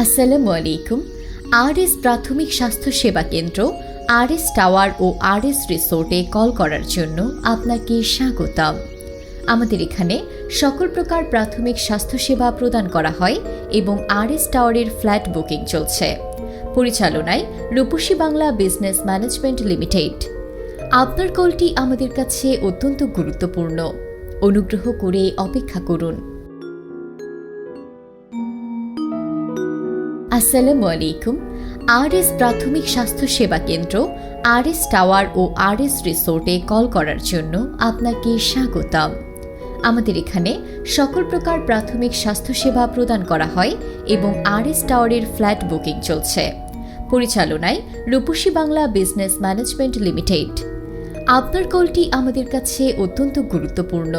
আসসালামু আলাইকুম। আরএস প্রাথমিক স্বাস্থ্য সেবা কেন্দ্র, আরএস টাওয়ার ও আরএস রিসোর্টে কল করার জন্য আপনাকে স্বাগতম। আমাদের এখানে সকল প্রকার প্রাথমিক স্বাস্থ্যসেবা প্রদান করা হয় এবং আরএস টাওয়ারের ফ্ল্যাট বুকিং চলছে। পরিচালনায় রূপসী বাংলা বিজনেস ম্যানেজমেন্ট লিমিটেড। আপনার কলটি আমাদের কাছে অত্যন্ত গুরুত্বপূর্ণ। অনুগ্রহ করে অপেক্ষা করুন। আসসালামু আলাইকুম। আরএস প্রাথমিক স্বাস্থ্য সেবা কেন্দ্র, আরএস টাওয়ার ও আরএস রিসোর্টে কল করার জন্য আপনাকে স্বাগতম। আমাদের এখানে সকল প্রকার প্রাথমিক স্বাস্থ্যসেবা প্রদান করা হয় এবং আরএস টাওয়ারের ফ্ল্যাট বুকিং চলছে। পরিচালনায় রূপসী বাংলা বিজনেস ম্যানেজমেন্ট লিমিটেড। আপনার কলটি আমাদের কাছে অত্যন্ত গুরুত্বপূর্ণ।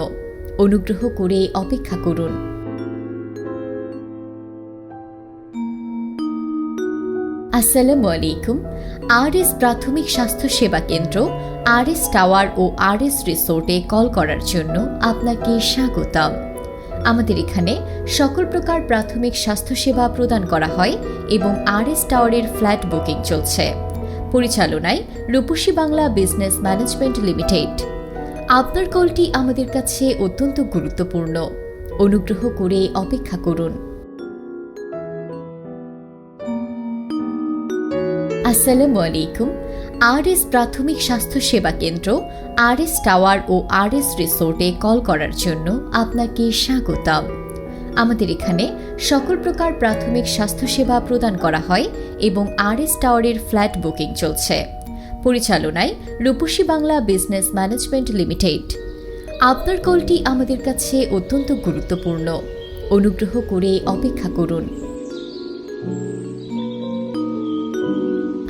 অনুগ্রহ করে অপেক্ষা করুন। আসসালামু আলাইকুম। আরএস প্রাথমিক স্বাস্থ্য সেবা কেন্দ্র, আরএস টাওয়ার ও আরএস রিসোর্টে কল করার জন্য আপনাকে স্বাগতম। আমাদের এখানে সকল প্রকার প্রাথমিক স্বাস্থ্যসেবা প্রদান করা হয় এবং আরএস টাওয়ারের ফ্ল্যাট বুকিং চলছে। পরিচালনায় রূপসী বাংলা বিজনেস ম্যানেজমেন্ট লিমিটেড। আপনার কলটি আমাদের কাছে অত্যন্ত গুরুত্বপূর্ণ। অনুগ্রহ করে অপেক্ষা করুন। আসসালামু আলাইকুম। আরএস প্রাথমিক স্বাস্থ্য সেবা কেন্দ্র, আরএস টাওয়ার ও আরএস রিসোর্টে কল করার জন্য আপনাকে স্বাগতম। আমাদের এখানে সকল প্রকার প্রাথমিক স্বাস্থ্যসেবা প্রদান করা হয় এবং আরএস টাওয়ারের ফ্ল্যাট বুকিং চলছে। পরিচালনায় রূপসী বাংলা বিজনেস ম্যানেজমেন্ট লিমিটেড। আপনার কলটি আমাদের কাছে অত্যন্ত গুরুত্বপূর্ণ। অনুগ্রহ করে অপেক্ষা করুন।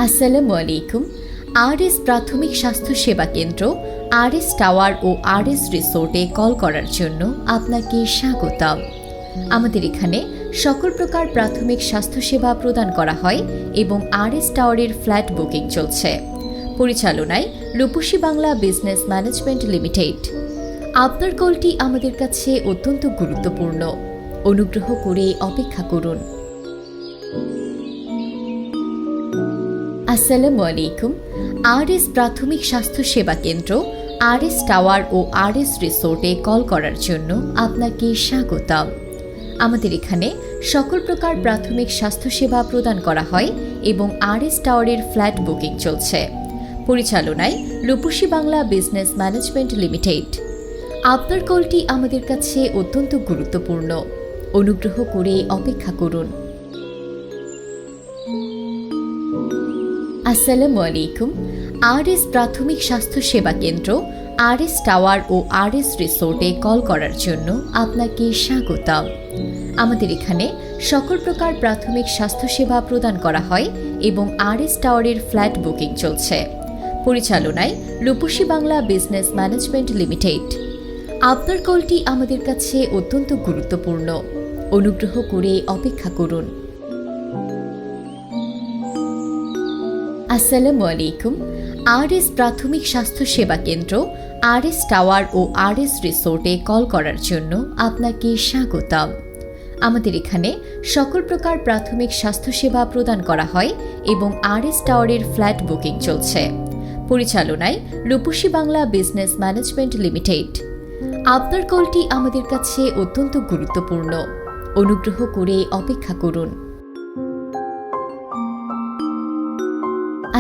আসসালামু আলাইকুম। আরএস প্রাথমিক স্বাস্থ্য সেবা কেন্দ্র, আরএস টাওয়ার ও আরএস রিসোর্টে কল করার জন্য আপনাকে স্বাগতম। আমাদের এখানে সকল প্রকার প্রাথমিক স্বাস্থ্যসেবা প্রদান করা হয় এবং আরএস টাওয়ারের ফ্ল্যাট বুকিং চলছে। পরিচালনায় রূপসী বাংলা বিজনেস ম্যানেজমেন্ট লিমিটেড। আপনার কলটি আমাদের কাছে অত্যন্ত গুরুত্বপূর্ণ। অনুগ্রহ করে অপেক্ষা করুন। আসসালামু আলাইকুম। আরএস প্রাথমিক স্বাস্থ্য সেবা কেন্দ্র, আরএস টাওয়ার ও আরএস রিসোর্টে কল করার জন্য আপনাকে স্বাগতম। আমাদের এখানে সকল প্রকার প্রাথমিক স্বাস্থ্যসেবা প্রদান করা হয় এবং আরএস টাওয়ারের ফ্ল্যাট বুকিং চলছে। পরিচালনায় রূপসী বাংলা বিজনেস ম্যানেজমেন্ট লিমিটেড। আপনার কলটি আমাদের কাছে অত্যন্ত গুরুত্বপূর্ণ। অনুগ্রহ করে অপেক্ষা করুন। আসসালামু আলাইকুম। আরএস প্রাথমিক স্বাস্থ্য সেবা কেন্দ্র, আরএস টাওয়ার ও আরএস রিসোর্টে কল করার জন্য আপনাকে স্বাগতম। আমাদের এখানে সকল প্রকার প্রাথমিক স্বাস্থ্যসেবা প্রদান করা হয় এবং আরএস টাওয়ারের ফ্ল্যাট বুকিং চলছে। পরিচালনায় রূপসী বাংলা বিজনেস ম্যানেজমেন্ট লিমিটেড। আপনার কলটি আমাদের কাছে অত্যন্ত গুরুত্বপূর্ণ। অনুগ্রহ করে অপেক্ষা করুন। আসসালামু আলাইকুম। আরএস প্রাথমিক স্বাস্থ্য সেবা কেন্দ্র, আরএস টাওয়ার ও আরএস রিসোর্টে কল করার জন্য আপনাকে স্বাগতম। আমাদের এখানে সকল প্রকার প্রাথমিক স্বাস্থ্যসেবা প্রদান করা হয় এবং আরএস টাওয়ারের ফ্ল্যাট বুকিং চলছে। পরিচালনায় রূপসী বাংলা বিজনেস ম্যানেজমেন্ট লিমিটেড। আপনার কলটি আমাদের কাছে অত্যন্ত গুরুত্বপূর্ণ। অনুগ্রহ করে অপেক্ষা করুন।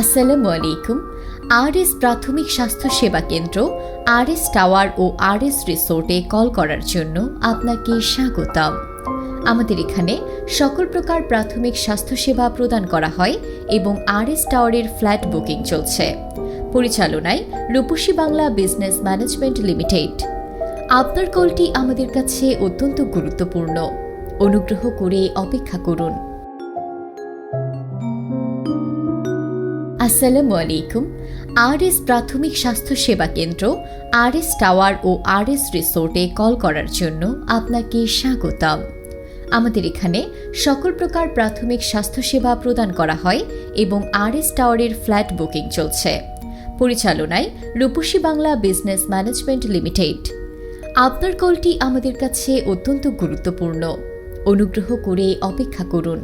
আসসালামু আলাইকুম। আরএস প্রাথমিক স্বাস্থ্য সেবা কেন্দ্র, আরএস টাওয়ার ও আরএস রিসোর্টে কল করার জন্য আপনাকে স্বাগতম। আমাদের এখানে সকল প্রকার প্রাথমিক স্বাস্থ্যসেবা প্রদান করা হয় এবং আরএস টাওয়ারের ফ্ল্যাট বুকিং চলছে। পরিচালনায় রূপসী বাংলা বিজনেস ম্যানেজমেন্ট লিমিটেড। আপনার কলটি আমাদের কাছে অত্যন্ত গুরুত্বপূর্ণ। অনুগ্রহ করে অপেক্ষা করুন। আসসালামু আলাইকুম। আরএস প্রাথমিক স্বাস্থ্য সেবা কেন্দ্র, আরএস টাওয়ার ও আরএস রিসোর্টে কল করার জন্য আপনাকে স্বাগতম। আমাদের এখানে সকল প্রকার প্রাথমিক স্বাস্থ্যসেবা প্রদান করা হয় এবং আরএস টাওয়ারের ফ্ল্যাট বুকিং চলছে। পরিচালনায় রূপসী বাংলা বিজনেস ম্যানেজমেন্ট লিমিটেড। আপনার কলটি আমাদের কাছে অত্যন্ত গুরুত্বপূর্ণ। অনুগ্রহ করে অপেক্ষা করুন।